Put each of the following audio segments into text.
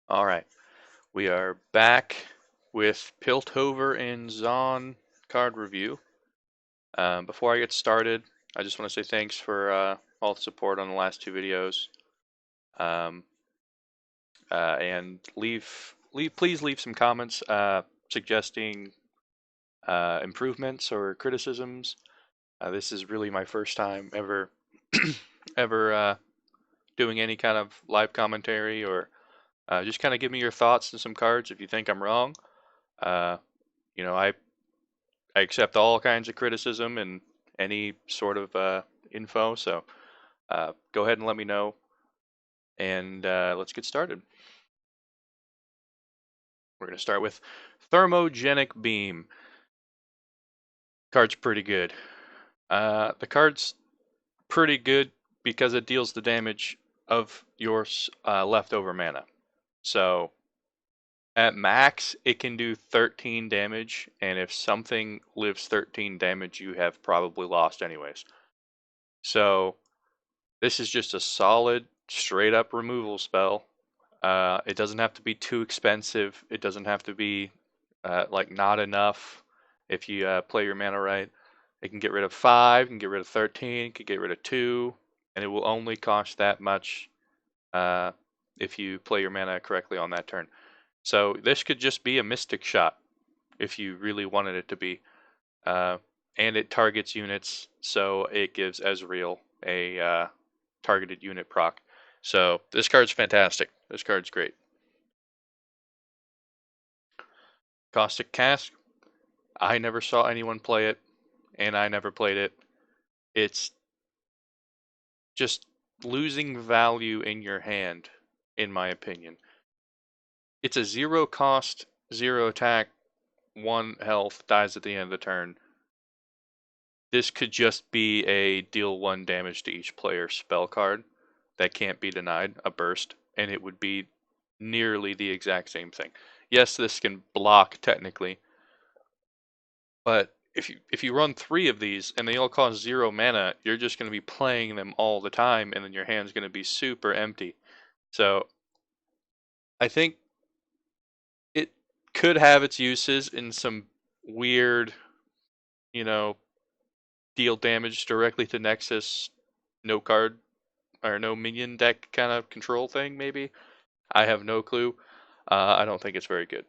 All right, we are back with Piltover and Zaun card review. Before I get started, I just want to say thanks for all the support on the last two videos, um, and please leave some comments suggesting improvements or criticisms. This is really my first time ever ever doing any kind of live commentary or just kind of give me your thoughts on some cards if you think I'm wrong. Uh, you know, I accept all kinds of criticism and any sort of info. So go ahead and let me know, and let's get started. We're going to start with Thermogenic Beam. Card's pretty good. The card's pretty good because it deals the damage of your leftover mana. So at max, it can do 13 damage, and if something lives 13 damage, you have probably lost anyways. So this is just a solid, straight up removal spell. It doesn't have to be too expensive. It doesn't have to be like not enough if you play your mana right. It can get rid of 5, can get rid of 13, can get rid of 2, and it will only cost that much if you play your mana correctly on that turn. So this could just be a Mystic Shot if you really wanted it to be. And it targets units, so it gives Ezreal a targeted unit proc. So this card's fantastic. This card's great. Caustic Ask. I never saw anyone play it, and I never played it. It's just losing value in your hand, in my opinion. It's a 0 cost, 0 attack, 1 health, dies at the end of the turn. This could just be a deal 1 damage to each player spell card that can't be denied, a burst, and it would be nearly the exact same thing. Yes, this can block technically, but if you run 3 of these and they all cost 0 mana, you're just going to be playing them all the time, and then your hand's going to be super empty. So I think it could have its uses in some weird, you know, deal damage directly to Nexus, no card or no minion deck kind of control thing, maybe. I have no clue. I don't think it's very good.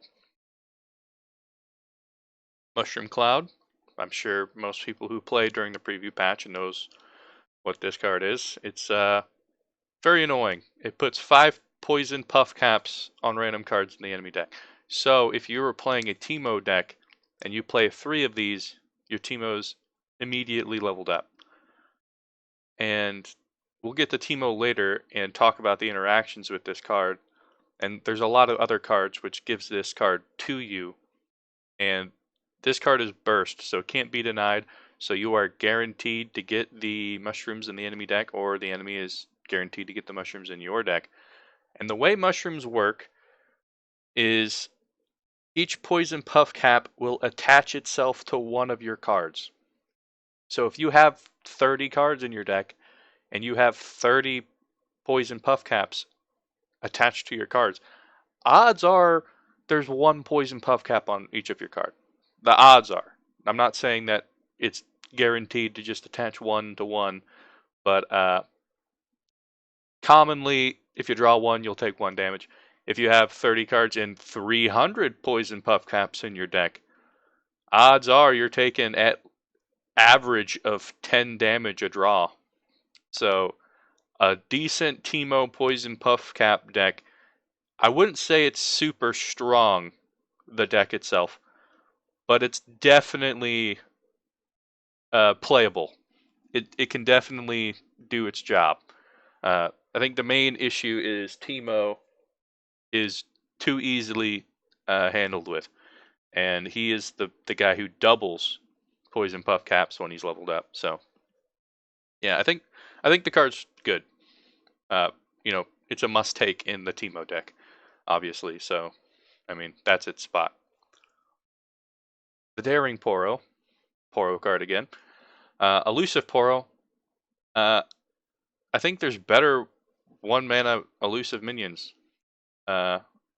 Mushroom Cloud. I'm sure most people who played during the preview patch knows what this card is. It's very annoying. It puts 5 poison puff caps on random cards in the enemy deck. So if you were playing a Teemo deck and you play 3 of these, your Teemo's immediately leveled up. And we'll get to Teemo later and talk about the interactions with this card. And there's a lot of other cards which gives this card to you. And this card is burst, so it can't be denied. So you are guaranteed to get the mushrooms in the enemy deck, or the enemy is guaranteed to get the mushrooms in your deck. And the way mushrooms work is each poison puff cap will attach itself to one of your cards. So if you have 30 cards in your deck and you have 30 poison puff caps attached to your cards, odds are there's 1 poison puff cap on each of your card. The odds are. I'm not saying that it's guaranteed to just attach 1 to 1, but commonly, if you draw 1, you'll take 1 damage. If you have 30 cards and 300 poison puff caps in your deck, odds are you're taking at average of 10 damage a draw. So a decent Teemo poison puff cap deck, I wouldn't say it's super strong, the deck itself, but it's definitely playable. It can definitely do its job. I think the main issue is Teemo is too easily handled with, and he is the guy who doubles poison puff caps when he's leveled up. So yeah, I think the card's good. You know, it's a must take in the Teemo deck, obviously. So I mean, that's its spot. The Daring Poro card again. Elusive Poro. I think there's better 1 mana elusive minions.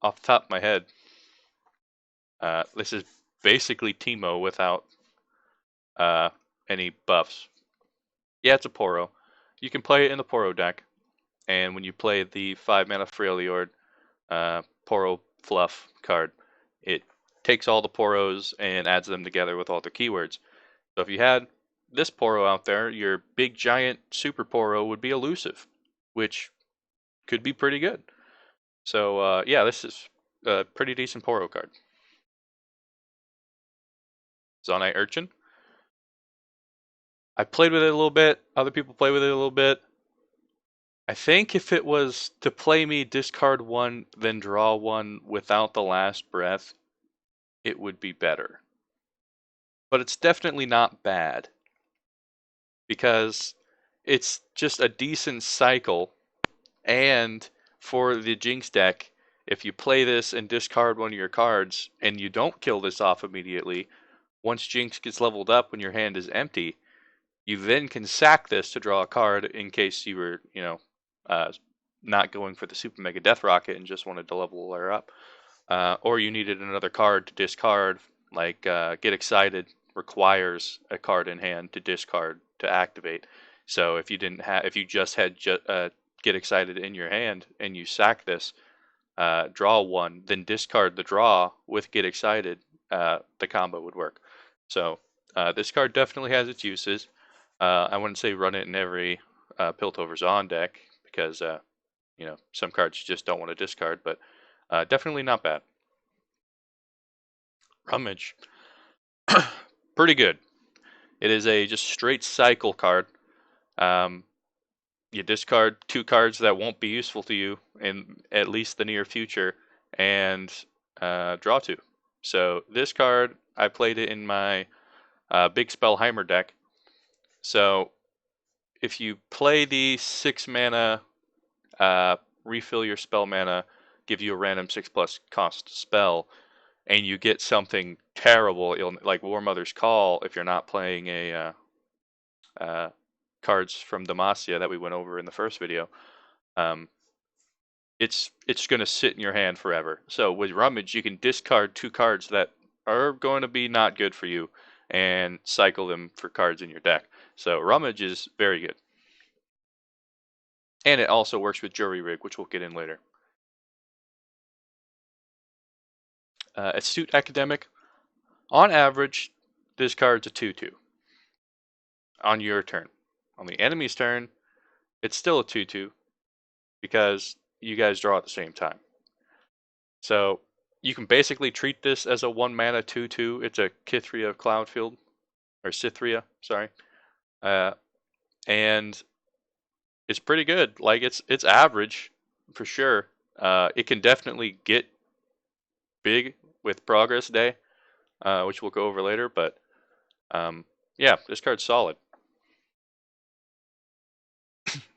off the top of my head, this is basically Teemo without any buffs. Yeah, it's a Poro. You can play it in the Poro deck, and when you play the 5 mana Freljord Poro Fluff card, it takes all the Poros and adds them together with all the keywords. So if you had this Poro out there, your big giant super Poro would be elusive, which could be pretty good. So yeah, this is a pretty decent Poro card. Zaun Urgent. I played with it a little bit. Other people play with it a little bit. I think if it was to play me discard one, then draw one without the last breath, it would be better. But it's definitely not bad, because it's just a decent cycle. And for the Jinx deck, if you play this and discard one of your cards and you don't kill this off immediately, once Jinx gets leveled up when your hand is empty, you then can sack this to draw a card in case you were, not going for the Super Mega Death Rocket and just wanted to level her up. Or you needed another card to discard, like Get Excited requires a card in hand to discard to activate. So if you just had Get Excited in your hand and you sack this, draw one, then discard the draw with Get Excited, the combo would work. So this card definitely has its uses. I wouldn't say run it in every Piltover Zaun deck, because some cards you just don't want to discard, but definitely not bad. Rummage. Pretty good. It is a just straight cycle card. You discard 2 cards that won't be useful to you in at least the near future, and draw 2. So this card, I played it in my Big Spellheimer deck. So if you play the 6 mana, refill your spell mana, give you a random 6+ cost spell, and you get something terrible, like War Mother's Call, if you're not playing a cards from Demacia that we went over in the first video, it's going to sit in your hand forever. So with Rummage, you can discard 2 cards that are going to be not good for you and cycle them for cards in your deck. So Rummage is very good. And it also works with Juryrigg, which we'll get in later. Astute Academic. On average, this card's a 2/2 on your turn. On the enemy's turn, it's still a 2/2 because you guys draw at the same time. So you can basically treat this as a 1 mana 2/2. It's a Kithria Cloudfield, or Cythria, sorry. And it's pretty good. Like, it's average for sure. It can definitely get big with Progress Day, which we'll go over later, but yeah, this card's solid.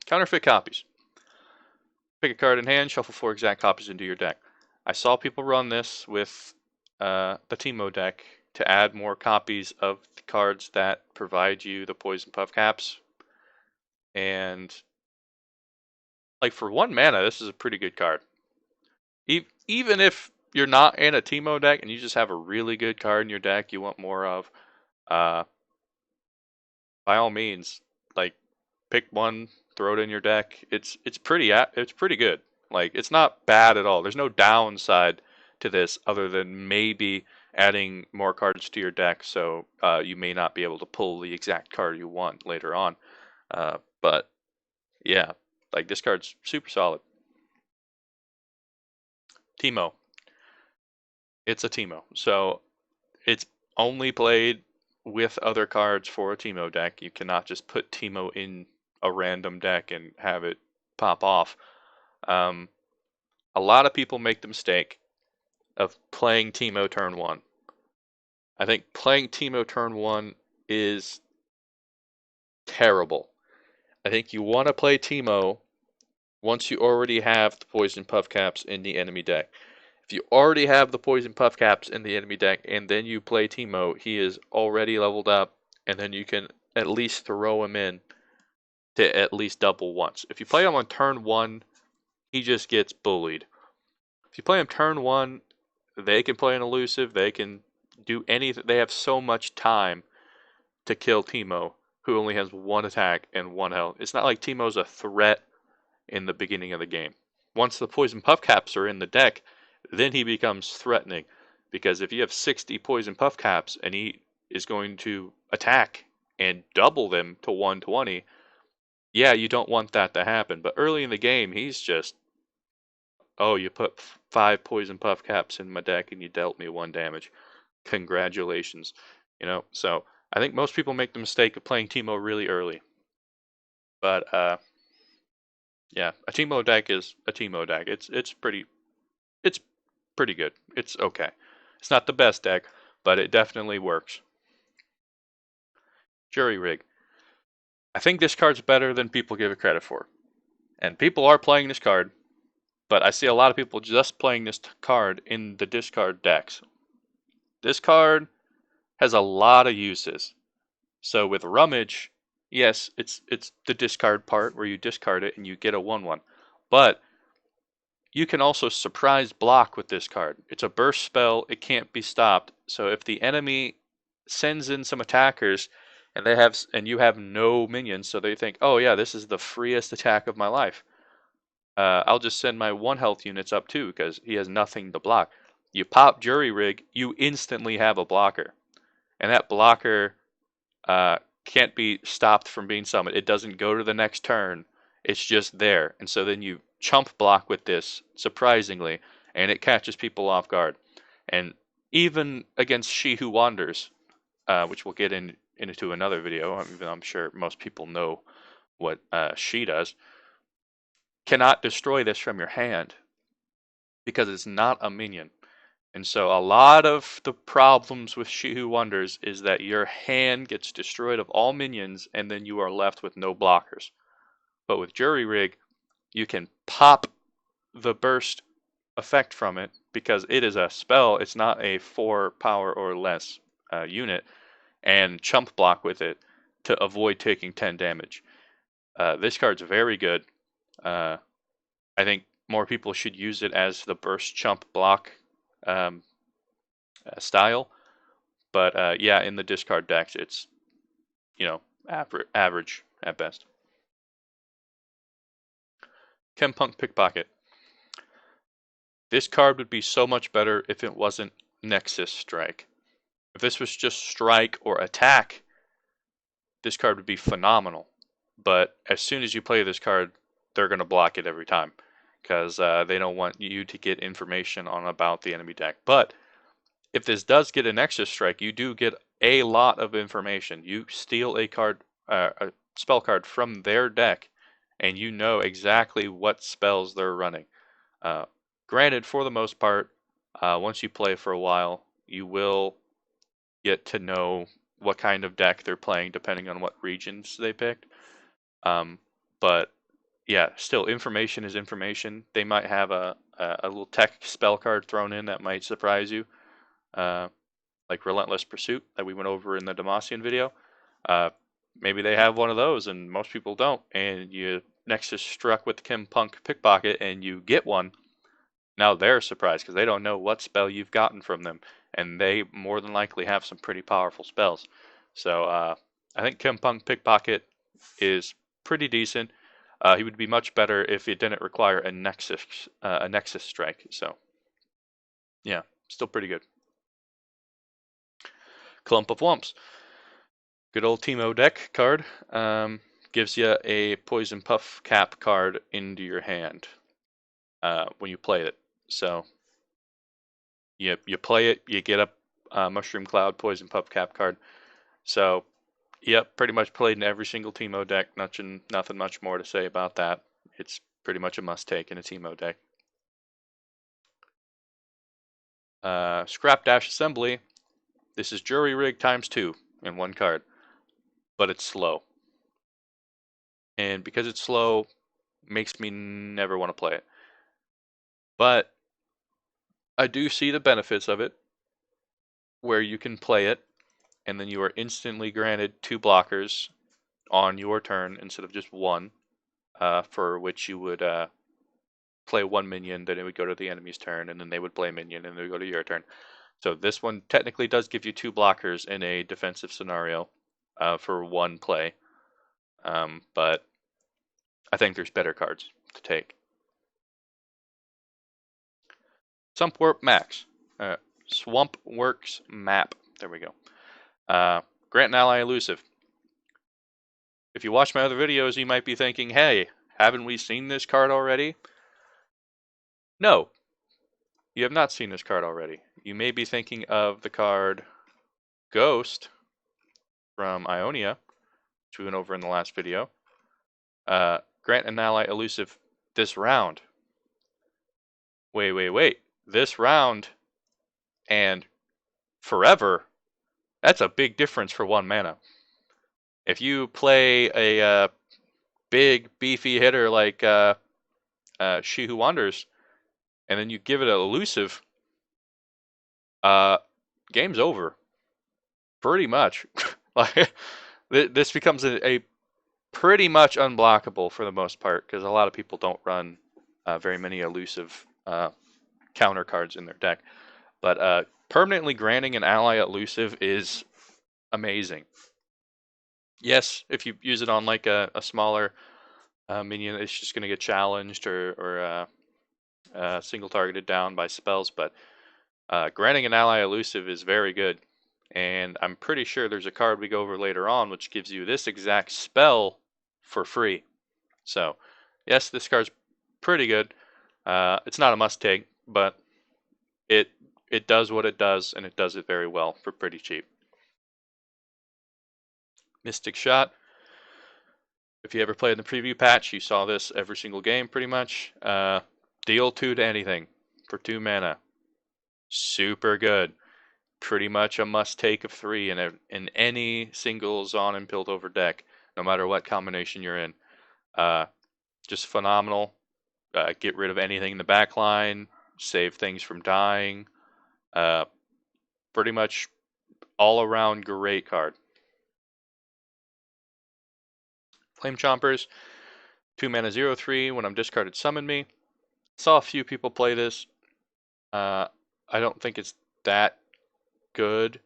Counterfeit copies. Pick a card in hand, shuffle 4 exact copies into your deck. I saw people run this with the Teemo deck to add more copies of the cards that provide you the Poison Puff Caps. And like, for 1 mana, this is a pretty good card. Even if you're not in a Teemo deck and you just have a really good card in your deck you want more of, by all means, like, pick one, throw it in your deck. It's pretty good. Like, it's not bad at all. There's no downside to this other than maybe adding more cards to your deck, so you may not be able to pull the exact card you want later on. But yeah, like, this card's super solid. Teemo. It's a Teemo, so it's only played with other cards for a Teemo deck. You cannot just put Teemo in a random deck and have it pop off. A lot of people make the mistake of playing Teemo turn 1. I think playing Teemo turn 1 is terrible. I think you want to play Teemo once you already have the Poison Puff Caps in the enemy deck. If you already have the Poison Puff Caps in the enemy deck and then you play Teemo, he is already leveled up, and then you can at least throw him in to at least double once. If you play him on turn 1, he just gets bullied. If you play them turn 1, they can play an elusive. They can do anything. They have so much time to kill Teemo, who only has 1 attack and 1 health. It's not like Teemo's a threat in the beginning of the game. Once the poison puff caps are in the deck, then he becomes threatening. Because if you have 60 poison puff caps and he is going to attack and double them to 120, yeah, you don't want that to happen. But early in the game, he's just, oh, you put 5 poison puff caps in my deck and you dealt me 1 damage. Congratulations. You know, so I think most people make the mistake of playing Teemo really early. But yeah, a Teemo deck is a Teemo deck. It's pretty good. It's okay. It's not the best deck, but it definitely works. Juryrigg. I think this card's better than people give it credit for. And people are playing this card, but I see a lot of people just playing this card in the discard decks. This card has a lot of uses. So with Rummage, yes, it's the discard part where you discard it and you get a 1/1. But you can also surprise block with this card. It's a burst spell, it can't be stopped. So if the enemy sends in some attackers and you have no minions, so they think, oh yeah, this is the freest attack of my life. I'll just send my 1 health units up too, because he has nothing to block. You pop Juryrigg, you instantly have a blocker. And that blocker can't be stopped from being summoned. It doesn't go to the next turn. It's just there. And so then you chump block with this, surprisingly, and it catches people off guard. And even against She Who Wanders, which we'll get into another video, even though I'm sure most people know what she does, cannot destroy this from your hand because it's not a minion. And so a lot of the problems with She Who Wonders is that your hand gets destroyed of all minions and then you are left with no blockers. But with Juryrigg, you can pop the burst effect from it because it is a spell. It's not a 4 power or less unit, and chump block with it to avoid taking 10 damage. This card's very good. I think more people should use it as the burst chump block style. But yeah, in the discard decks, it's, you know, average at best. Chempunk Pickpocket. This card would be so much better if it wasn't Nexus Strike. If this was just Strike or Attack, this card would be phenomenal. But as soon as you play this card, they're going to block it every time because they don't want you to get information about the enemy deck. But if this does get a Nexus Strike, you do get a lot of information. You steal a spell card from their deck, and you know exactly what spells they're running. Granted, for the most part, once you play for a while, you will get to know what kind of deck they're playing depending on what regions they picked. But yeah, still, information is information. They might have a little tech spell card thrown in that might surprise you, like Relentless Pursuit that we went over in the Demacian video. Maybe they have one of those and most people don't, and you Nexus struck with the Chempunk Pickpocket and you get one. Now they're surprised because they don't know what spell you've gotten from them, and they more than likely have some pretty powerful spells. So I think Chempunk Pickpocket is pretty decent. He would be much better if it didn't require a Nexus Strike. So yeah, still pretty good. Clump of Wumps. Good old Teemo deck card. Gives you a Poison Puff Cap card into your hand when you play it. So you play it, you get a Mushroom Cloud Poison Puff Cap card. So yep, pretty much played in every single Teemo deck. Nothing much more to say about that. It's pretty much a must-take in a Teemo deck. Scrap Dash Assembly. This is Juryrigg ×2 in 1 card, but it's slow. And because it's slow, makes me never want to play it. But I do see the benefits of it, where you can play it, and then you are instantly granted 2 blockers on your turn instead of just 1, for which you would play one minion, then it would go to the enemy's turn, and then they would play a minion, and it would go to your turn. So this one technically does give you 2 blockers in a defensive scenario for one play. But I think there's better cards to take. Swamp Works Map. There we go. Grant an ally elusive. If you watch my other videos, you might be thinking, hey, haven't we seen this card already? No, you have not seen this card already. You may be thinking of the card Ghost from Ionia, which we went over in the last video. Grant an ally elusive this round. Wait. This round and forever, that's a big difference for 1 mana. If you play a big, beefy hitter like She Who Wanders, and then you give it an elusive, game's over. Pretty much. Like, this becomes a pretty much unblockable for the most part, because a lot of people don't run very many elusive counter cards in their deck. But permanently granting an ally elusive is amazing. Yes, if you use it on like a smaller minion, it's just going to get challenged or single targeted down by spells, but granting an ally elusive is very good. And I'm pretty sure there's a card we go over later on which gives you this exact spell for free. So, yes, this card's pretty good. It's not a must-take, but it does what it does, and it does it very well for pretty cheap. Mystic Shot. If you ever played in the preview patch, you saw this every single game pretty much. Deal 2 to anything for 2 mana. Super good. Pretty much a must-take of 3 in any single Zaun and Piltover deck, no matter what combination you're in. Just phenomenal. Get rid of anything in the back line, save things from dying. Pretty much all-around great card. Flame Chompers, 2 mana 0/3. When I'm discarded, summon me. Saw a few people play this. I don't think it's that good,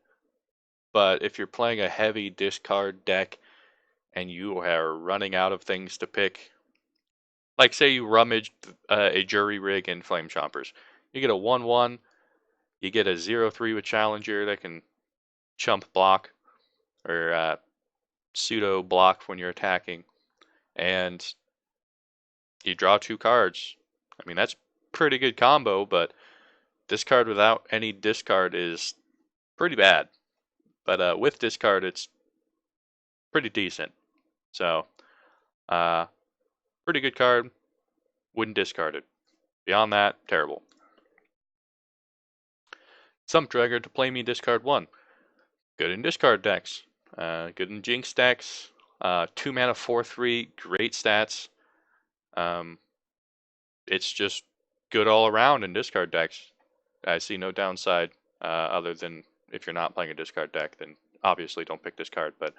but if you're playing a heavy discard deck and you are running out of things to pick, like say you rummaged a Juryrigg and Flame Chompers, you get a 1/1, you get a 0/3 with Challenger that can chump block or pseudo block when you're attacking, and you draw 2 cards. I mean, that's pretty good combo, but this card without any discard is pretty bad. But with discard, it's pretty decent. So, pretty good card. Wouldn't discard it. Beyond that, terrible. Sump Dragger to play me discard 1. Good in discard decks. Good in Jinx decks. 2 mana 4/3, great stats. It's just good all around in discard decks. I see no downside other than if you're not playing a discard deck, then obviously don't pick this card. But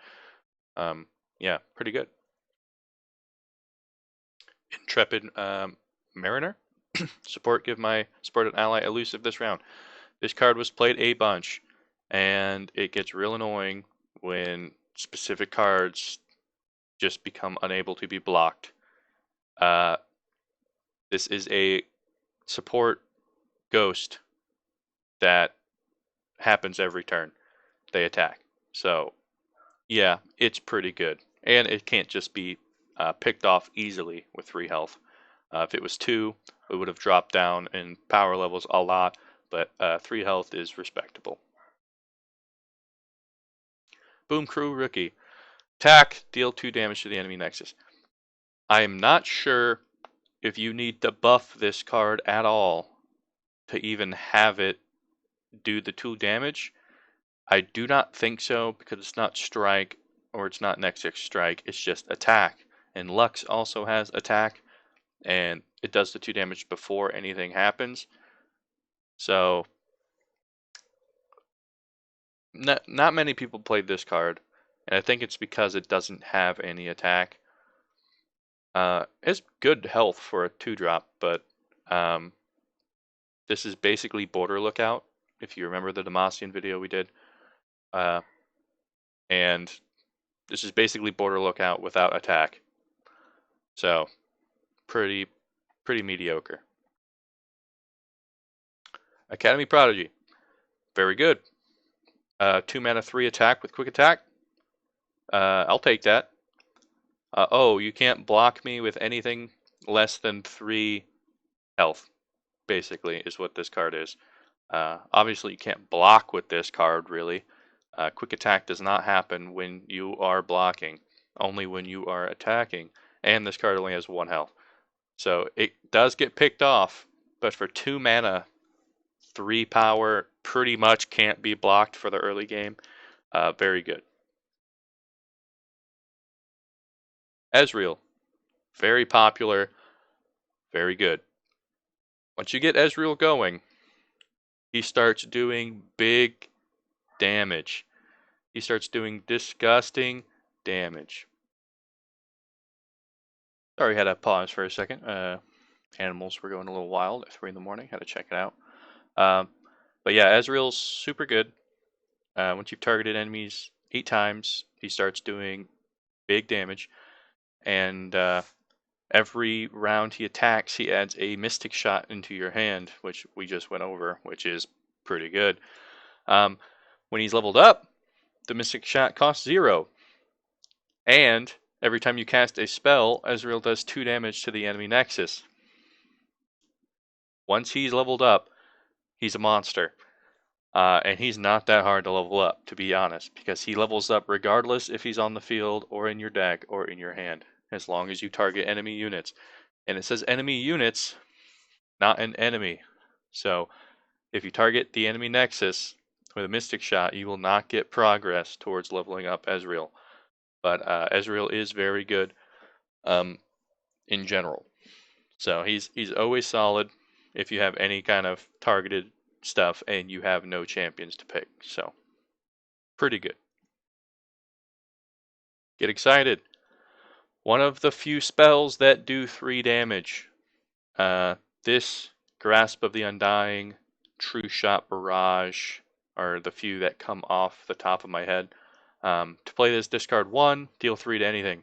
yeah, pretty good. Intrepid Mariner. Support, give my supported ally elusive this round. This card was played a bunch, and it gets real annoying when specific cards just become unable to be blocked. This is a support ghost that happens every turn they attack. So, yeah, it's pretty good. And it can't just be picked off easily with 3 health. If it was 2, it would have dropped down in power levels a lot, but 3 health is respectable. Boom Crew Rookie. Tack, deal 2 damage to the enemy nexus. I am not sure if you need to buff this card at all to even have it do the 2 damage. I do not think so, because it's not strike or it's not nexus strike, it's just attack. And Lux also has attack, and it does the 2 damage before anything happens. So not many people played this card, and I think it's because it doesn't have any attack. It's good health for a 2-drop, but This is basically border lookout, if you remember the Demacian video we did. And this is basically border lookout without attack. So, pretty mediocre. Academy Prodigy, very good. 2 mana 3 attack with quick attack. I'll take that. Oh, you can't block me with anything less than 3 health, basically, is what this card is. Obviously, you can't block with this card, really. Quick attack does not happen when you are blocking, only when you are attacking. And this card only has 1 health. So it does get picked off, but for 2 mana, 3 power, pretty much can't be blocked for the early game. Very good. Ezreal, very popular, very good. Once you get Ezreal going, he starts doing big damage. He starts doing disgusting damage. Sorry, had to pause for a second. Animals were going a little wild at 3 in the morning. Had to check it out. But yeah, Ezreal's super good. Once you've targeted enemies 8 times, he starts doing big damage. And every round he attacks, he adds a Mystic Shot into your hand, which we just went over, which is pretty good. When he's leveled up, the Mystic Shot costs 0. And every time you cast a spell, Ezreal does 2 damage to the enemy nexus. Once he's leveled up, he's a monster. And he's not that hard to level up, to be honest, because he levels up regardless if he's on the field or in your deck or in your hand, as long as you target enemy units. And it says enemy units, not an enemy. So if you target the enemy nexus with a Mystic Shot, you will not get progress towards leveling up Ezreal. But Ezreal is very good in general. So he's always solid if you have any kind of targeted stuff and you have no champions to pick. So pretty good. Get excited. One of the few spells that do 3 damage. This Grasp of the Undying, Trueshot Barrage are the few that come off the top of my head. To play this, discard 1, deal 3 to anything.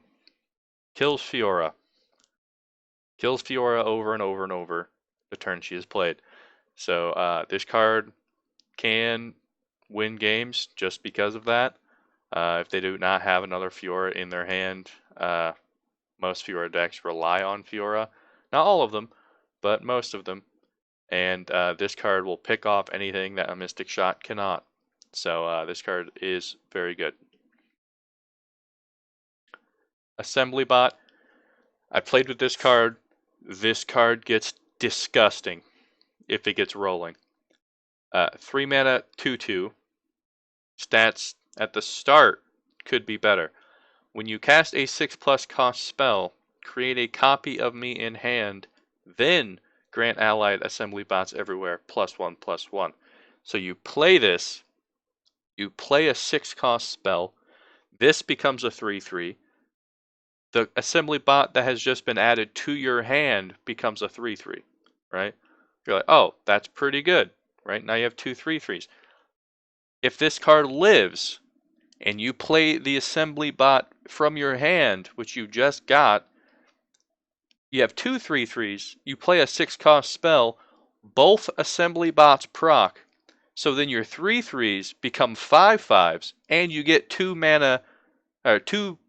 Kills Fiora. Kills Fiora over and over and over the turn she has played. So this card can win games just because of that. If they do not have another Fiora in their hand, most Fiora decks rely on Fiora. Not all of them, but most of them. And this card will pick off anything that a Mystic Shot cannot. So this card is very good. Assembly Bot. I played with this card. This card gets disgusting if it gets rolling. 3 mana 2/2. Stats at the start could be better. When you cast a 6+ cost spell, create a copy of me in hand, then grant allied assembly bots everywhere +1/+1. So you play this, you play a 6 cost spell, this becomes a 3/3. The assembly bot that has just been added to your hand becomes a 3/3, right? You're like, oh, that's pretty good, right? Now you have 2 3/3s. If this card lives, and you play the assembly bot from your hand, which you just got, you have 2 3/3s, you play a 6 cost spell, both assembly bots proc, so then your 3/3s become 5/5s, and you get 2 mana, or 2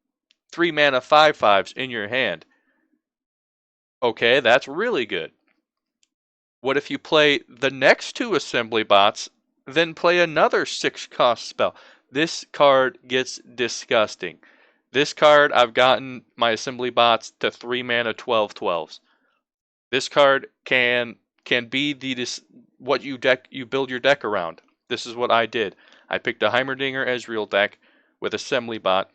3 mana 5/5s in your hand. Okay, that's really good. What if you play the next 2 assembly bots, then play another 6 cost spell? This card gets disgusting. This card, I've gotten my assembly bots to 3 mana 12/12s. This card can be what you build your deck around. This is what I did. I picked a Heimerdinger Ezreal deck with assembly bot,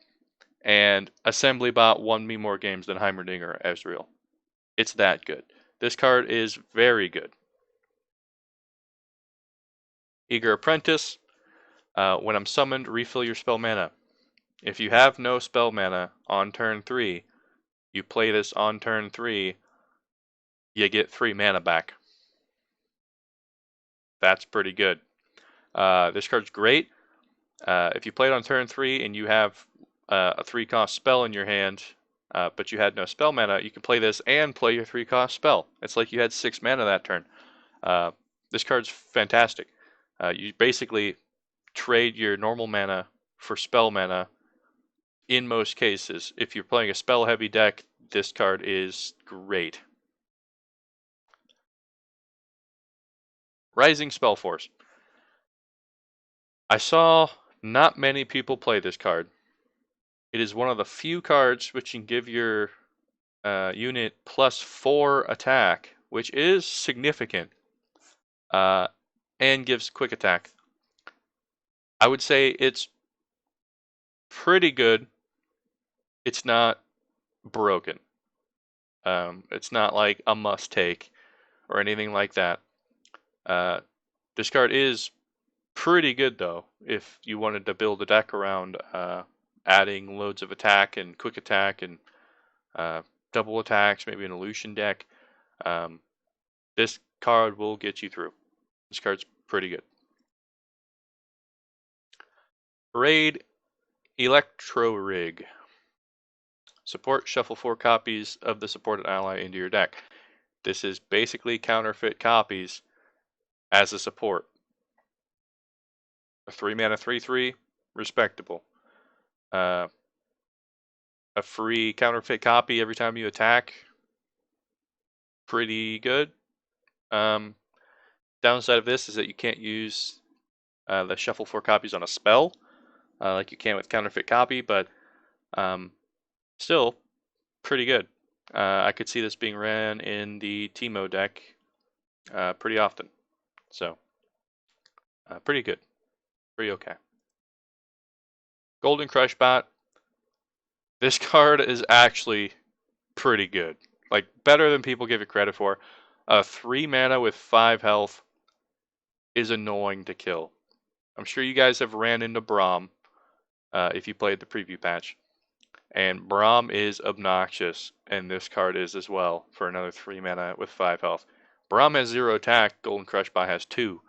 and assembly bot won me more games than Heimerdinger Ezreal. It's that good. This card is very good. Eager Apprentice. When I'm summoned, refill your spell mana. If you have no spell mana on turn 3, you play this on turn 3, you get 3 mana back. That's pretty good. This card's great. If you play it on turn 3 and you have a 3-cost spell in your hand, but you had no spell mana, you can play this and play your 3-cost spell. It's like you had 6 mana that turn. This card's fantastic. You basically trade your normal mana for spell mana in most cases. If you're playing a spell-heavy deck, this card is great. Rising Spellforce. I saw not many people play this card. It is one of the few cards which can give your unit +4 attack, which is significant, and gives quick attack. I would say it's pretty good. It's not broken. It's not like a must take or anything like that. This card is pretty good though if you wanted to build a deck around adding loads of attack and quick attack and double attacks, maybe an illusion deck. This card will get you through. This card's pretty good. Raid Electro Rig. Support, shuffle 4 copies of the supported ally into your deck. This is basically counterfeit copies as a support. A 3 mana 3/3, respectable. A free counterfeit copy every time you attack, pretty good. Downside of this is that you can't use the shuffle 4 copies on a spell like you can with counterfeit copy, but still pretty good. I could see this being ran in the Teemo deck pretty often. So, pretty good. Pretty okay. Golden Crush Bot. This card is actually pretty good. Like, better than people give it credit for. 3 mana with 5 health is annoying to kill. I'm sure you guys have ran into Braum if you played the preview patch. And Braum is obnoxious, and this card is as well for another 3 mana with 5 health. Braum has 0 attack, Golden Crush Bot has 2.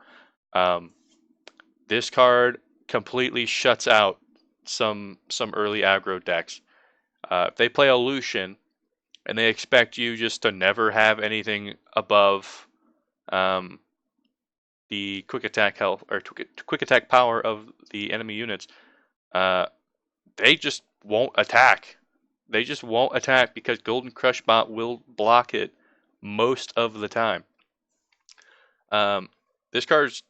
This card completely shuts out some early aggro decks. If they play Illusion and they expect you just to never have anything above the quick attack health or quick attack power of the enemy units, they just won't attack. They just won't attack because Golden Crush Bot will block it most of the time. This card's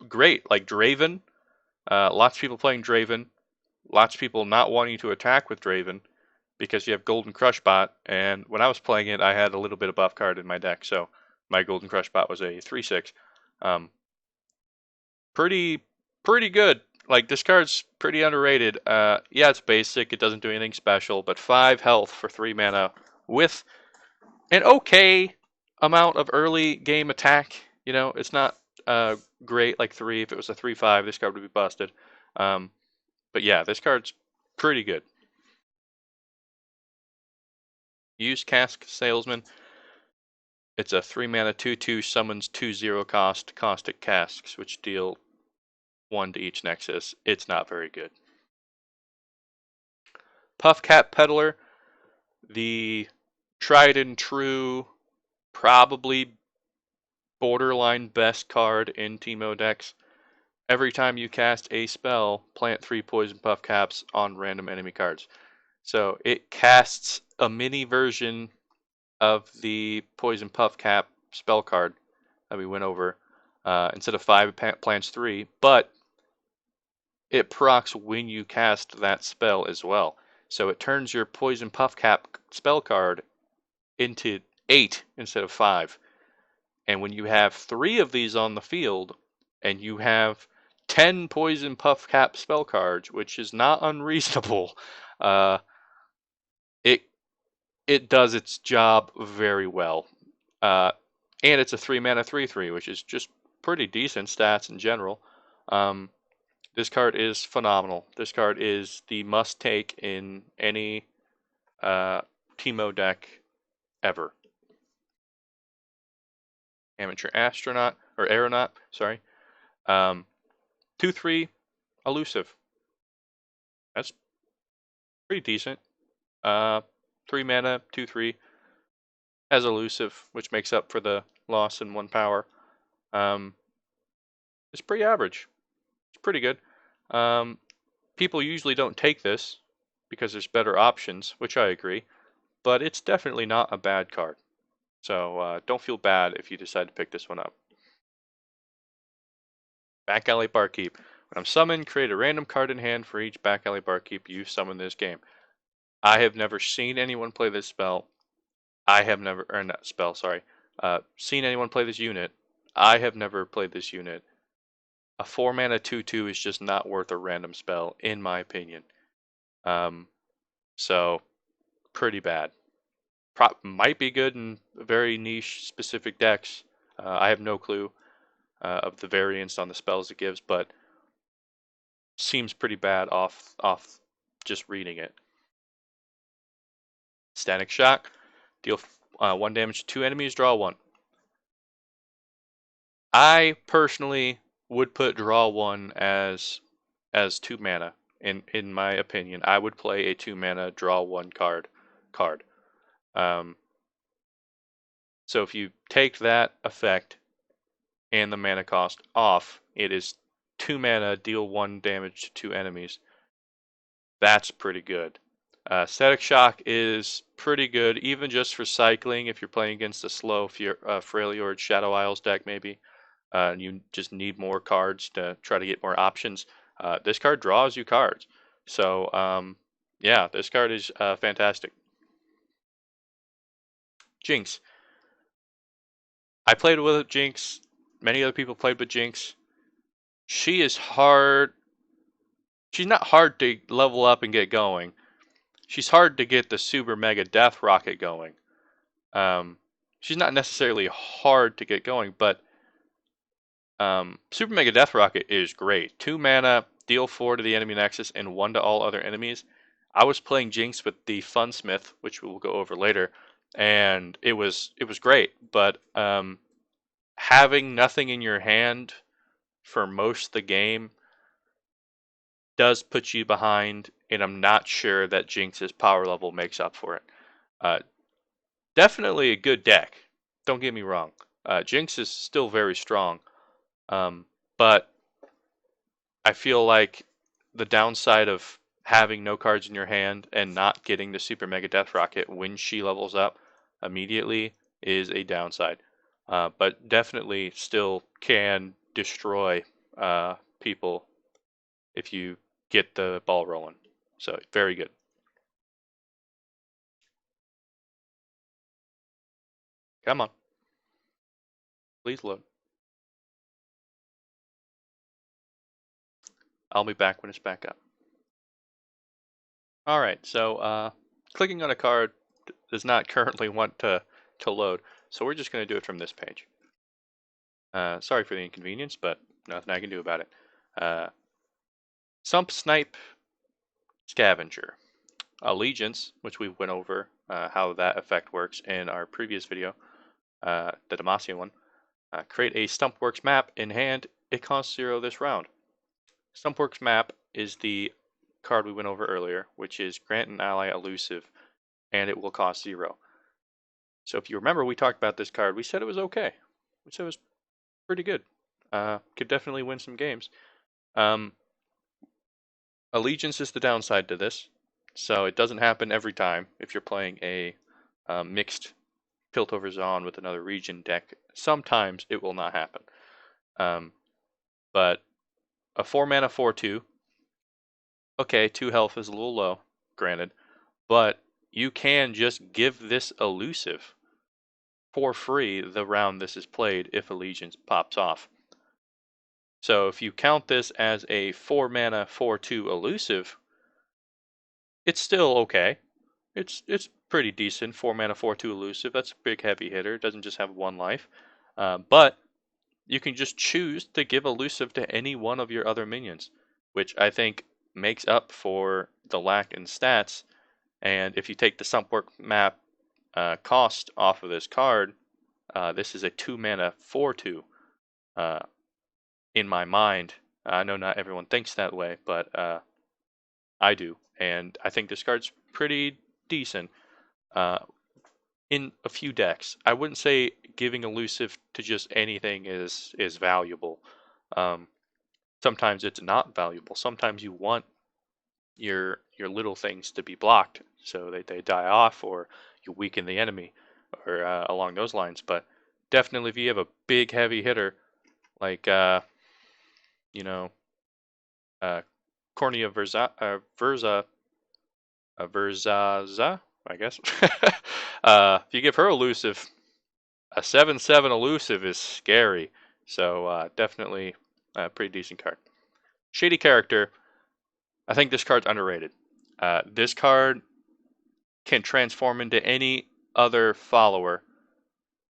great. Like Draven, lots of people playing Draven, lots of people not wanting to attack with Draven because you have Golden Crush Bot. And when I was playing it, I had a little bit of buff card in my deck, so my Golden Crush Bot was a 3/6. Pretty good. Like, this card's pretty underrated. Yeah, it's basic. It doesn't do anything special, but 5 health for 3 mana with an okay amount of early game attack. You know, it's not great like 3. If it was a 3/5, this card would be busted. But yeah, this card's pretty good. Use Cask, Salesman. It's a 3 mana 2/2 summons 2/0 cost Caustic Asks, which deal 1 to each Nexus. It's not very good. Puffcat Peddler, the tried and true, probably borderline best card in Teemo decks. Every time you cast a spell, plant 3 poison puff caps on random enemy cards. So it casts a mini version of the poison puff cap spell card that we went over. Instead of 5, it plants 3, but it procs when you cast that spell as well. So it turns your poison puff cap spell card into 8 instead of 5. And when you have 3 of these on the field, and you have 10 poison puff cap spell cards, which is not unreasonable, it does its job very well. And it's a 3 mana 3/3, which is just pretty decent stats in general. This card is phenomenal. This card is the must take in any Teemo deck ever. Amateur astronaut or aeronaut, sorry. 2/3 elusive. That's pretty decent. 3 mana, 2/3 has elusive, which makes up for the loss in 1 power. It's pretty average. It's pretty good. People usually don't take this because there's better options, which I agree, but it's definitely not a bad card. So don't feel bad if you decide to pick this one up. Backalley Barkeep. When I'm summoned, create a random card in hand for each Backalley Barkeep you summon this game. I have never seen anyone play this spell. I have never, or not spell, sorry. Seen anyone play this unit. I have never played this unit. A 4 mana 2/2 is just not worth a random spell, in my opinion. So, pretty bad. Might be good in very niche specific decks. I have no clue of the variance on the spells it gives, but seems pretty bad off just reading it. Static Shock. Deal 1 damage to 2 enemies, draw 1. I personally would put draw 1 as 2 mana. In my opinion, I would play a 2 mana draw 1 card. So if you take that effect and the mana cost off, it is 2 mana, deal 1 damage to 2 enemies. That's pretty good. Static Shock is pretty good, even just for cycling if you're playing against a slow Freljord Shadow Isles deck maybe. And you just need more cards to try to get more options. This card draws you cards. So, yeah, this card is fantastic. Jinx. I played with Jinx. Many other people played with Jinx. She is hard. She's not hard to level up and get going. She's hard to get the Super Mega Death Rocket going. She's not necessarily hard to get going, but Super Mega Death Rocket is great. 2 mana, deal 4 to the enemy nexus and 1 to all other enemies. I was playing Jinx with the Funsmith, which we'll go over later, and it was great. But having nothing in your hand for most of the game does put you behind, and I'm not sure that Jinx's power level makes up for it. Definitely a good deck. Don't get me wrong. Jinx is still very strong, but I feel like the downside of having no cards in your hand and not getting the Super Mega Death Rocket when she levels up immediately is a downside. But definitely still can destroy people if you get the ball rolling. So very good. Come on. Please load. I'll be back when it's back up. Alright, so clicking on a card does not currently want to load, so we're just going to do it from this page. Sorry for the inconvenience, but nothing I can do about it. Sump Snipe Scavenger. Allegiance, which we went over how that effect works in our previous video, the Demacia one. Create a Stumpworks map in hand. It costs 0 this round. Stumpworks map is the card we went over earlier, which is grant an ally elusive, and it will cost 0. So if you remember, we talked about this card. We said it was okay. We said it was pretty good. Could definitely win some games. Allegiance is the downside to this, so it doesn't happen every time. If you're playing a mixed Piltover Zaun with another region deck, sometimes it will not happen. But a 4 mana 4/2. Okay, 2 health is a little low, granted, but you can just give this elusive for free the round this is played if Allegiance pops off. So if you count this as a 4 mana 4/2 elusive, it's still okay. It's pretty decent. 4 mana 4/2 elusive. That's a big heavy hitter. It doesn't just have 1 life. But you can just choose to give elusive to any one of your other minions, which I think makes up for the lack in stats. And if you take the Sumpwork map cost off of this card, this is a 2-mana 4/2. In my mind, I know not everyone thinks that way, but I do, and I think this card's pretty decent in a few decks. I wouldn't say giving elusive to just anything is valuable. Sometimes it's not valuable. Sometimes you want your little things to be blocked so that they die off, or you weaken the enemy, or along those lines. But definitely, if you have a big heavy hitter like you know Cornea Verzaza, I guess. If you give her elusive, a 7/7 elusive is scary. So definitely a pretty decent card. Shady character. I think this card's underrated. This card can transform into any other follower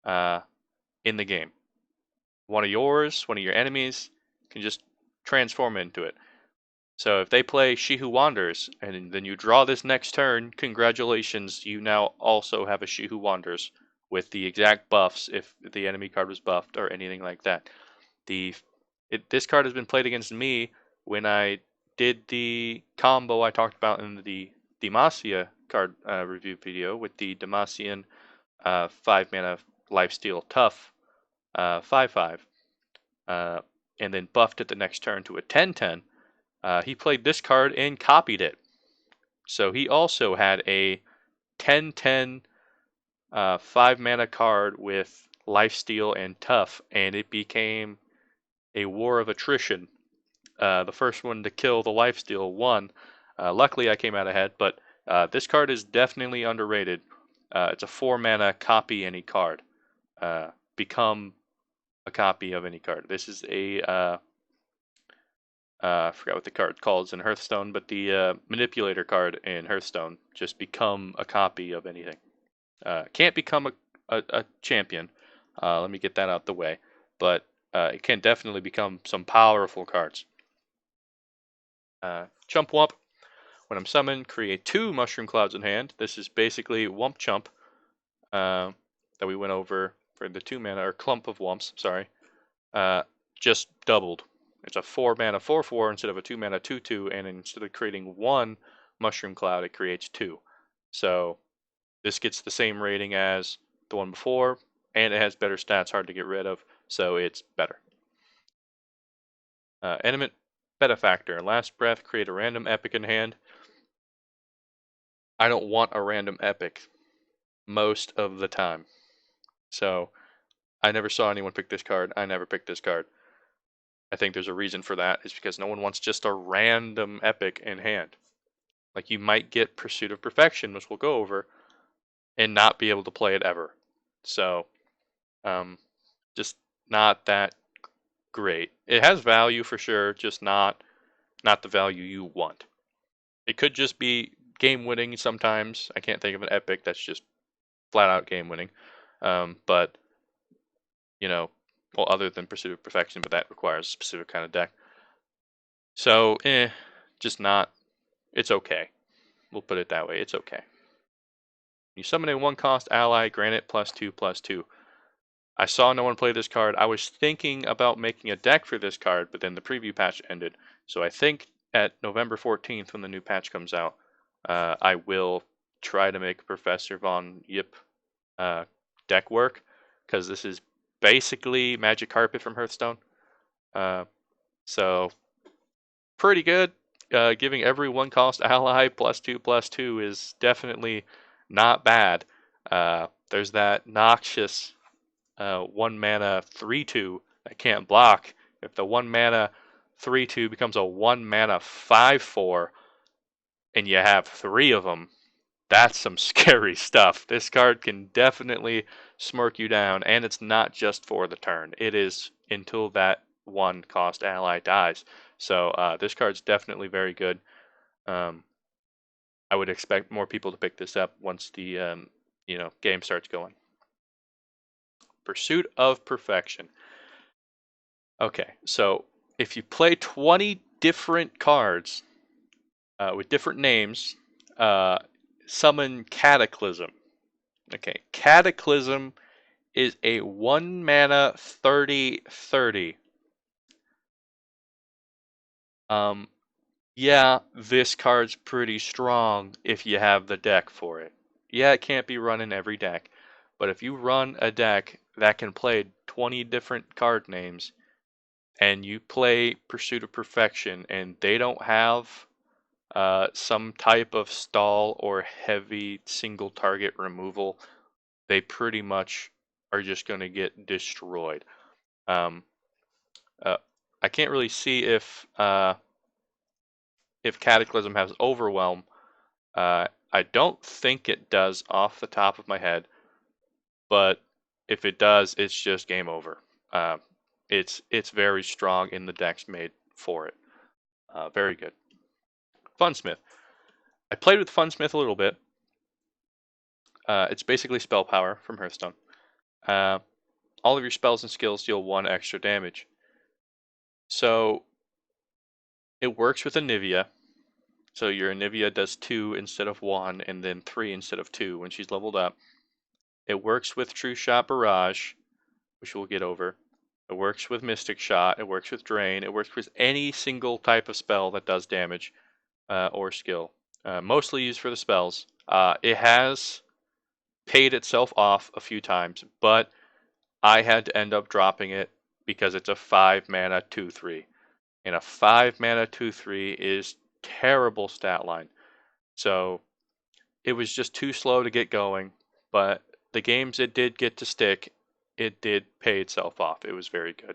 in the game. One of yours, one of your enemies, can just transform into it. So if they play She Who Wanders, and then you draw this next turn, congratulations, you now also have a She Who Wanders with the exact buffs if the enemy card was buffed or anything like that. This card has been played against me when I did the combo I talked about in the Demacia card review video with the Demacian 5-mana lifesteal tough 5/5, and then buffed it the next turn to a 10/10. He played this card and copied it. So he also had a 10/10 5-mana card with lifesteal and tough, and it became a war of attrition. The first one to kill the lifesteal won. Luckily, I came out ahead, but this card is definitely underrated. It's a 4-mana copy any card. Become a copy of any card. This is a I forgot what the card's called. It's in Hearthstone, but the manipulator card in Hearthstone. Just become a copy of anything. Can't become a champion. Let me get that out the way. But it can definitely become some powerful cards. Chump Wump. When I'm summoned, create 2 Mushroom Clouds in hand. This is basically Wump Chump that we went over for the 2-mana, or Clump of Wumps, sorry. Just doubled. It's a 4-mana 4/4 instead of a 2-mana 2/2, and instead of creating 1 Mushroom Cloud, it creates 2. So this gets the same rating as the one before, and it has better stats, hard to get rid of, so it's better. Element Benefactor. Last breath, create a random epic in hand. I don't want a random epic most of the time. So I never saw anyone pick this card. I never picked this card. I think there's a reason for that. It's because no one wants just a random epic in hand. Like, you might get Pursuit of Perfection, which we'll go over, and not be able to play it ever. So, just not that great. It has value for sure, just not the value you want. It could just be game winning sometimes. I can't think of an epic that's just flat out game winning. But, well, other than Pursuit of Perfection, but that requires a specific kind of deck. So, just not. It's okay. We'll put it that way. It's okay. You summon a 1-cost ally, grant it +2/+2. I saw no one play this card. I was thinking about making a deck for this card, but then the preview patch ended. So I think at November 14th, when the new patch comes out, I will try to make Professor Von Yip deck work, because this is basically Magic Carpet from Hearthstone. So pretty good. Giving every 1-cost ally +2/+2 is definitely not bad. There's that noxious 1-mana 3/2 that can't block. If the 1-mana 3/2 becomes a 1-mana 5/4 and you have 3 of them, that's some scary stuff. This card can definitely smirk you down, and it's not just for the turn. It is until that 1-cost ally dies. So this card's definitely very good. I would expect more people to pick this up once the game starts going. Pursuit of Perfection. Okay, so if you play 20 different cards with different names, summon Cataclysm. Okay, Cataclysm is a 1 mana 30/30. Yeah, this card's pretty strong if you have the deck for it. Yeah, it can't be run in every deck, but if you run a deck that can play 20 different card names and you play Pursuit of Perfection and they don't have some type of stall or heavy single target removal, they pretty much are just going to get destroyed. Um, I can't really see if Cataclysm has Overwhelm. I don't think it does off the top of my head, but if it does, it's just game over. Uh, it's very strong in the decks made for it. Very good. Funsmith. I played with Funsmith a little bit. It's basically spell power from Hearthstone. All of your spells and skills deal 1 extra damage. So it works with Anivia. So your Anivia does 2 instead of 1, and then 3 instead of 2 when she's leveled up. It works with Trueshot Barrage, which we'll get over. It works with Mystic Shot. It works with Drain. It works with any single type of spell that does damage or skill. Mostly used for the spells. It has paid itself off a few times, but I had to end up dropping it because it's a 5 mana 2/3. And a 5 mana 2/3 is terrible stat line. So it was just too slow to get going, but the games it did get to stick, it did pay itself off. It was very good.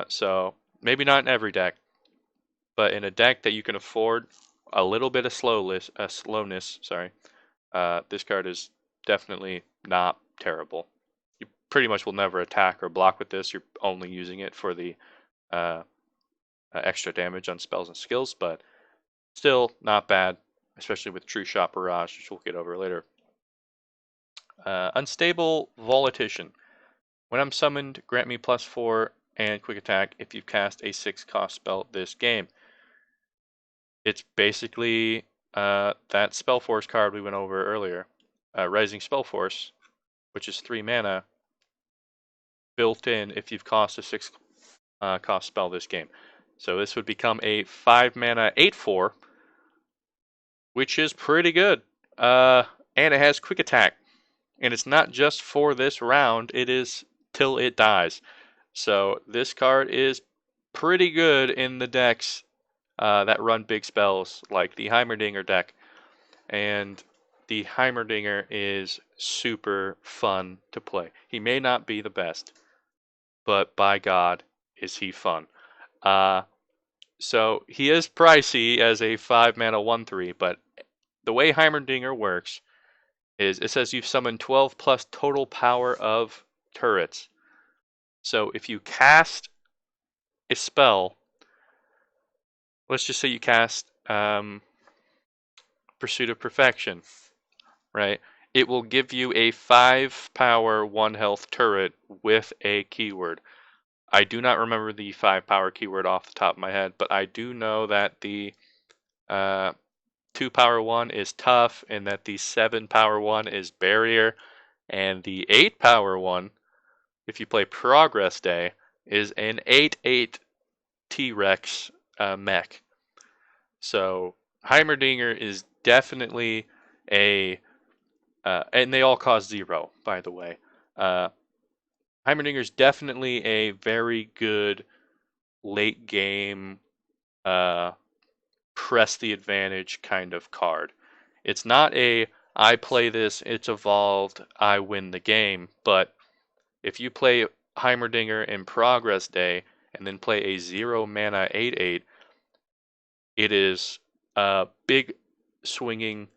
So maybe not in every deck, but in a deck that you can afford a little bit of slowness. Sorry, this card is definitely not terrible. You pretty much will never attack or block with this. You're only using it for the extra damage on spells and skills, but still not bad, especially with Trueshot Barrage, which we'll get over later. Unstable Volitician. When I'm summoned, grant me +4 and quick attack if you cast a 6-cost spell this game. It's basically that Spellforce card we went over earlier. Rising Spellforce, which is 3 mana, built in if you've cost a 6-cost spell this game. So this would become a 5 mana 8/4, which is pretty good. And it has quick attack. And it's not just for this round, it is till it dies. So this card is pretty good in the decks that run big spells, like the Heimerdinger deck. And the Heimerdinger is super fun to play. He may not be the best, but by God, is he fun. So he is pricey as a 5 mana 1/3, but the way Heimerdinger works is it says you've summoned 12 plus total power of turrets. So if you cast a spell, let's just say you cast Pursuit of Perfection, right? It will give you a 5 power 1 health turret with a keyword. I do not remember the 5 power keyword off the top of my head, but I do know that the 2 power 1 is tough, and that the 7 power 1 is barrier, and the 8 power 1, if you play Progress Day, is an 8/8 T-Rex mech. So Heimerdinger is definitely a, and they all cost 0, by the way. Heimerdinger is definitely a very good late game, press the advantage kind of card. It's not a I play this, it's evolved, I win the game, but if you play Heimerdinger in Progress Day and then play a 0 mana 8/8, it is a big swinging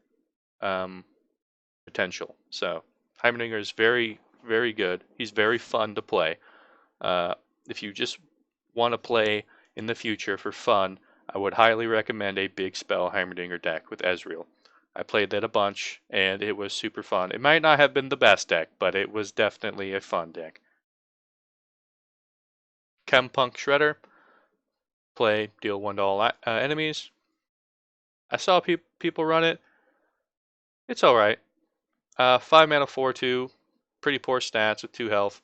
potential. So Heimerdinger is very, very good. He's very fun to play. If you just want to play in the future for fun, I would highly recommend a big spell Heimerdinger deck with Ezreal. I played that a bunch, and it was super fun. It might not have been the best deck, but it was definitely a fun deck. Chempunk Shredder. Play, deal 1 to all enemies. I saw people run it. It's alright. 5 mana 4/2. pretty poor stats with 2 health,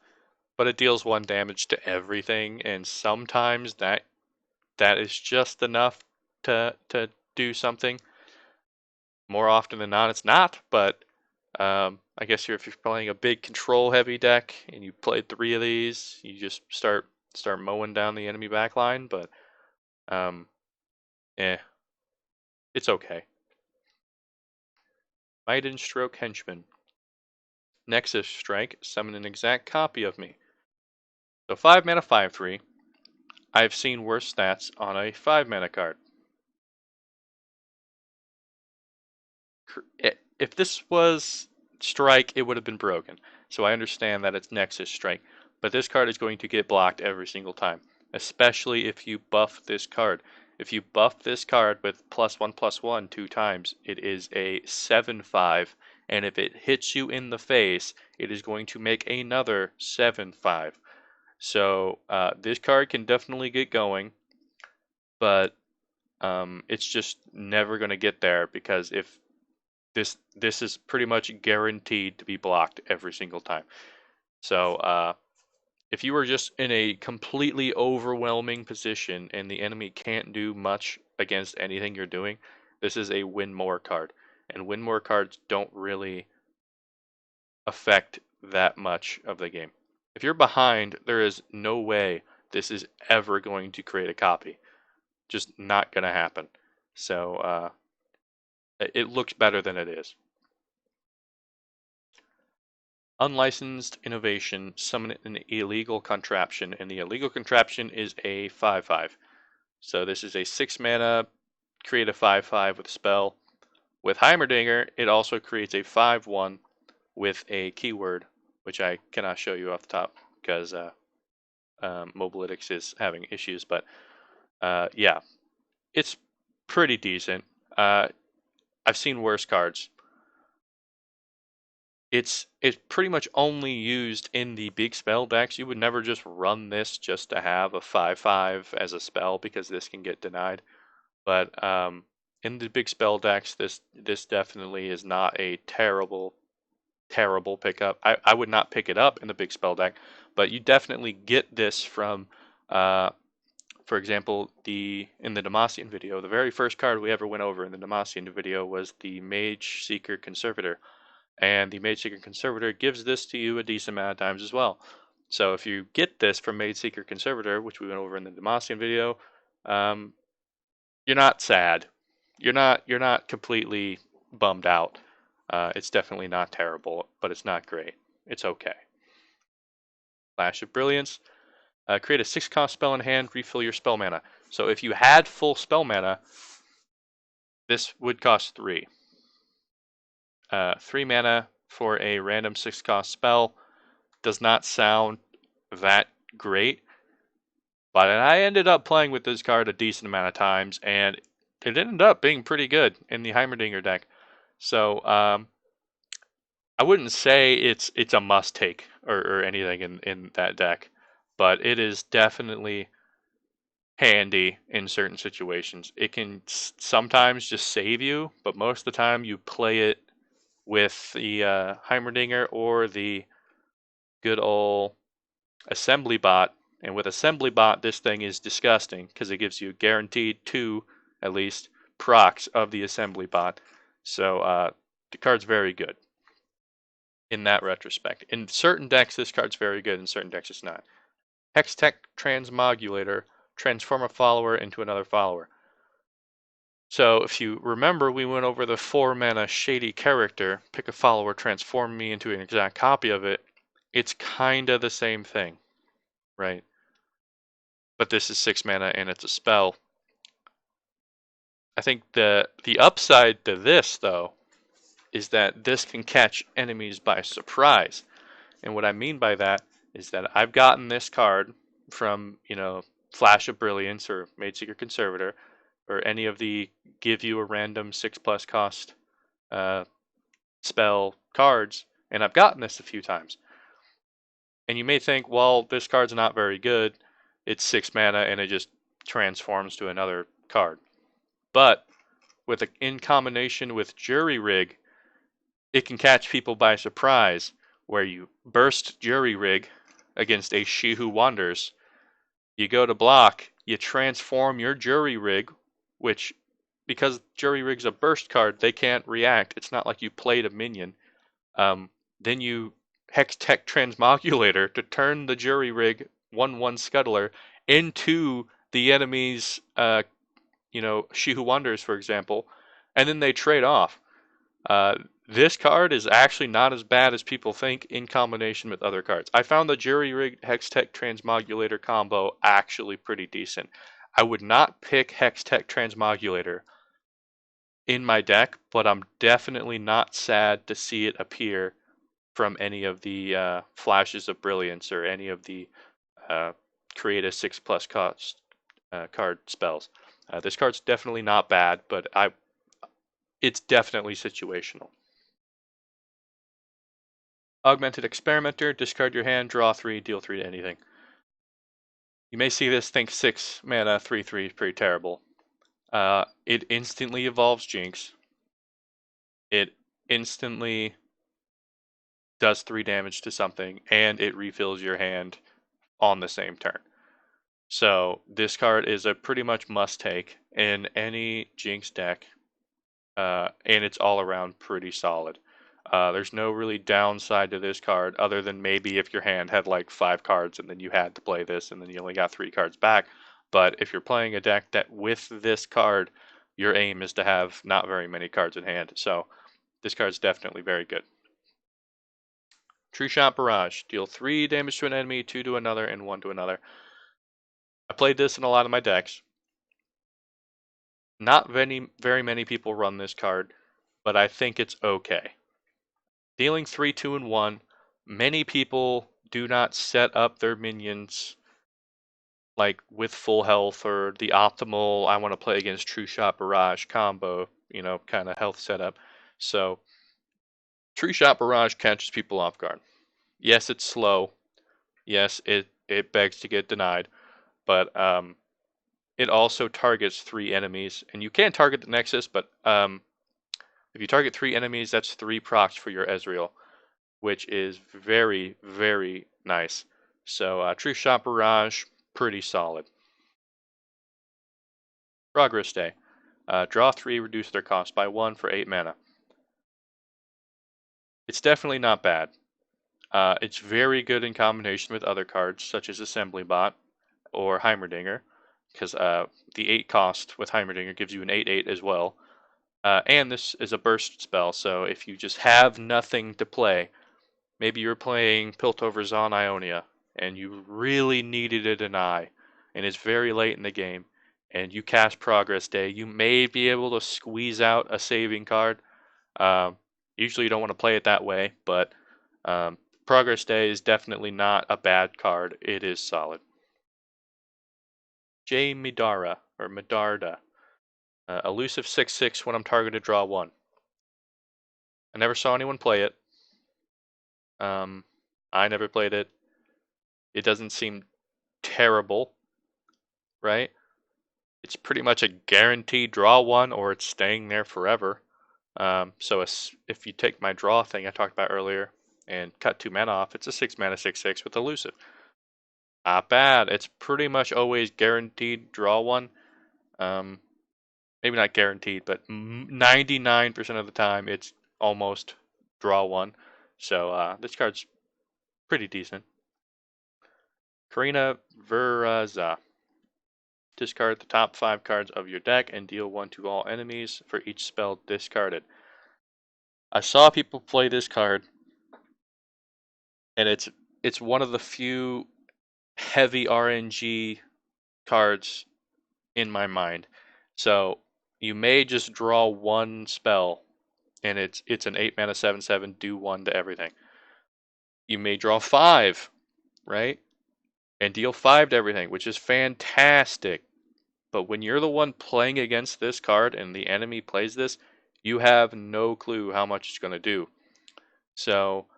but it deals 1 damage to everything, and sometimes that is just enough to do something. More often than not, it's not, but I guess if you're playing a big control-heavy deck and you played 3 of these, you just start mowing down the enemy backline, but it's okay. Maiden Stroke Henchman. Nexus Strike, summon an exact copy of me. So 5 mana 5/3. I've seen worse stats on a 5 mana card. If this was Strike, it would have been broken. So I understand that it's Nexus Strike. But this card is going to get blocked every single time. Especially if you buff this card. If you buff this card with +1/+1 2 times, it is a 7/5. And if it hits you in the face, it is going to make another 7/5. So this card can definitely get going. But it's just never going to get there, because if this is pretty much guaranteed to be blocked every single time. So if you are just in a completely overwhelming position and the enemy can't do much against anything you're doing, this is a win more card. And win more cards don't really affect that much of the game. If you're behind, there is no way this is ever going to create a copy. Just not going to happen. So it looks better than it is. Unlicensed Innovation, summon an illegal contraption, and the illegal contraption is a 5/5. So this is a 6 mana, create a 5/5 with a spell. With Heimerdinger, it also creates a 5/1 with a keyword, which I cannot show you off the top because Mobalytics is having issues. But yeah, it's pretty decent. I've seen worse cards. It's pretty much only used in the big spell decks. You would never just run this just to have a 5/5 as a spell, because this can get denied. But in the big spell decks, this definitely is not a terrible pickup. I would not pick it up in the big spell deck, but you definitely get this from, for example, in the Demacian video. The very first card we ever went over in the Demacian video was the Mage Seeker Conservator. And the Mage Seeker Conservator gives this to you a decent amount of times as well. So if you get this from Mage Seeker Conservator, which we went over in the Demacian video, you're not sad. You're not completely bummed out. It's definitely not terrible, but it's not great. It's okay. Flash of Brilliance. Create a 6-cost spell in hand, refill your spell mana. So if you had full spell mana, this would cost 3. 3 mana for a random 6-cost spell does not sound that great, but I ended up playing with this card a decent amount of times, and it ended up being pretty good in the Heimerdinger deck. So I wouldn't say it's a must take or anything in that deck, but it is definitely handy in certain situations. It can sometimes just save you, but most of the time you play it with the Heimerdinger or the good old assembly bot. And with assembly bot, this thing is disgusting because it gives you guaranteed 2, at least, procs of the assembly bot. So the card's very good in that retrospect. In certain decks, this card's very good. In certain decks, it's not. Hextech Transmogulator. Transform a follower into another follower. So if you remember, we went over the 4 mana Shady Character, pick a follower, transform me into an exact copy of it. It's kind of the same thing, right? But this is 6 mana and it's a spell. I think the upside to this, though, is that this can catch enemies by surprise. And what I mean by that is that I've gotten this card from, Flash of Brilliance or Mage Seeker Conservator, or any of the give you a random 6+ cost spell cards, and I've gotten this a few times. And you may think, well, this card's not very good. It's 6 mana and it just transforms to another card. But in combination with Juryrigg, it can catch people by surprise, where you burst Juryrigg against a She Who Wanders. You go to block, you transform your Juryrigg, which, because Juryrigg's a burst card, they can't react. It's not like you played a minion. Then you Hex Tech Transmogulator to turn the Juryrigg 1/1 Scuttler into the enemy's, She Who Wanders, for example, and then they trade off. This card is actually not as bad as people think in combination with other cards. I found the Juryrigg Hextech Transmogulator combo actually pretty decent. I would not pick Hextech Transmogulator in my deck, but I'm definitely not sad to see it appear from any of the flashes of brilliance or any of the create a 6+ cost card spells. This card's definitely not bad, but it's definitely situational. Augmented Experimenter, discard your hand, draw 3, deal 3 to anything. You may see this, think 6 mana, 3/3 is pretty terrible. It instantly evolves Jinx. It instantly does 3 damage to something, and it refills your hand on the same turn. So this card is a pretty much must-take in any Jinx deck, and it's all around pretty solid. There's no really downside to this card other than maybe if your hand had like 5 cards and then you had to play this and then you only got 3 cards back. But if you're playing a deck that with this card, your aim is to have not very many cards in hand. So this card's definitely very good. Trueshot Barrage. Deal 3 damage to an enemy, 2 to another, and 1 to another. I played this in a lot of my decks. Not very many people run this card, but I think it's okay. Dealing 3, 2, and 1. Many people do not set up their minions like with full health or the optimal I want to play against Trueshot Barrage combo, kind of health setup. So Trueshot Barrage catches people off guard. Yes, it's slow. Yes, it begs to get denied, but it also targets 3 enemies, and you can target the Nexus, but if you target 3 enemies, that's 3 procs for your Ezreal, which is very, very nice. So Trueshot Barrage, pretty solid. Progress Day. Draw 3, reduce their cost by 1 for 8 mana. It's definitely not bad. It's very good in combination with other cards, such as Assembly Bot or Heimerdinger, because the 8 cost with Heimerdinger gives you an 8/8 as well. And this is a burst spell, so if you just have nothing to play, maybe you're playing Piltover Zaun Ionia, and you really needed a deny, and it's very late in the game, and you cast Progress Day, you may be able to squeeze out a saving card. Usually you don't want to play it that way, but Progress Day is definitely not a bad card. It is solid. J. Midara, or Medarda. Elusive 6/6 when I'm targeted, draw 1. I never saw anyone play it. I never played it. It doesn't seem terrible, right? It's pretty much a guaranteed draw 1 or it's staying there forever. So if you take my draw thing I talked about earlier and cut 2 mana off, it's a 6 mana 6/6 with elusive. Not bad. It's pretty much always guaranteed draw 1. Maybe not guaranteed, but 99% of the time it's almost draw 1. So this card's pretty decent. Karina Veraza. Discard the top 5 cards of your deck and deal 1 to all enemies for each spell discarded. I saw people play this card, and it's one of the few heavy RNG cards in my mind. So you may just draw 1 spell, and it's an 8 mana 7/7, do 1 to everything. You may draw 5, right? And deal 5 to everything, which is fantastic. But when you're the one playing against this card and the enemy plays this, you have no clue how much it's going to do. So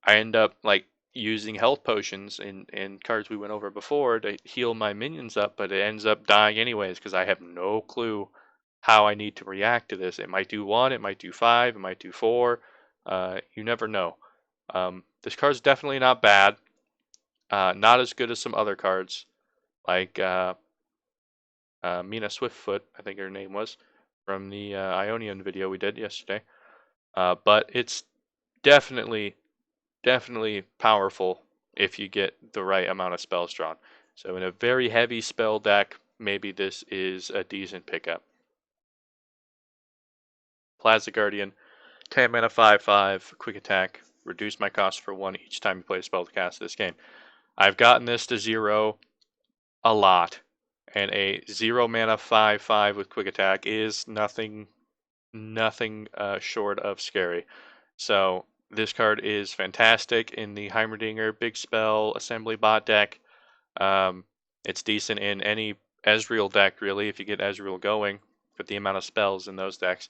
I end up like using health potions in cards we went over before to heal my minions up, but it ends up dying anyways because I have no clue how I need to react to this. It might do 1, it might do 5, it might do 4. You never know. This card's definitely not bad. Not as good as some other cards, like Mina Swiftfoot, I think her name was, from the Ionian video we did yesterday. But it's definitely powerful if you get the right amount of spells drawn. So in a very heavy spell deck, maybe this is a decent pickup. Plasma Guardian, 10 mana 5/5, quick attack, reduce my cost for 1 each time you play a spell to cast this game. I've gotten this to 0 a lot, and a 0 mana 5/5 with quick attack is nothing short of scary. So this card is fantastic in the Heimerdinger big spell assembly bot deck. It's decent in any Ezreal deck, really, if you get Ezreal going with the amount of spells in those decks.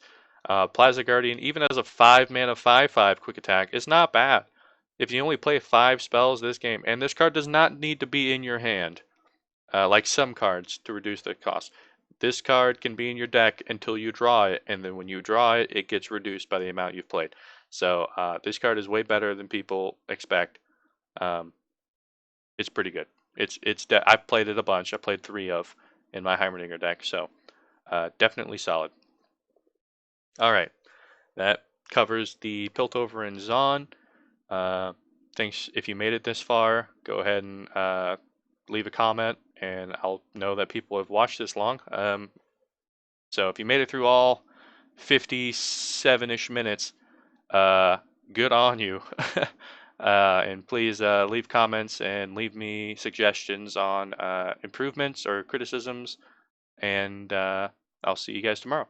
Plasma Guardian, even as a 5 mana 5/5 quick attack, is not bad. If you only play 5 spells this game, and this card does not need to be in your hand, like some cards, to reduce the cost. This card can be in your deck until you draw it, and then when you draw it, it gets reduced by the amount you've played. So this card is way better than people expect. It's pretty good. I've played it a bunch. I played 3 of in my Heimerdinger deck, so definitely solid. All right, that covers the Piltover and Zaun. Thanks if you made it this far. Go ahead and leave a comment, and I'll know that people have watched this long. So if you made it through all 57-ish minutes, good on you. And please leave comments and leave me suggestions on improvements or criticisms, and I'll see you guys tomorrow.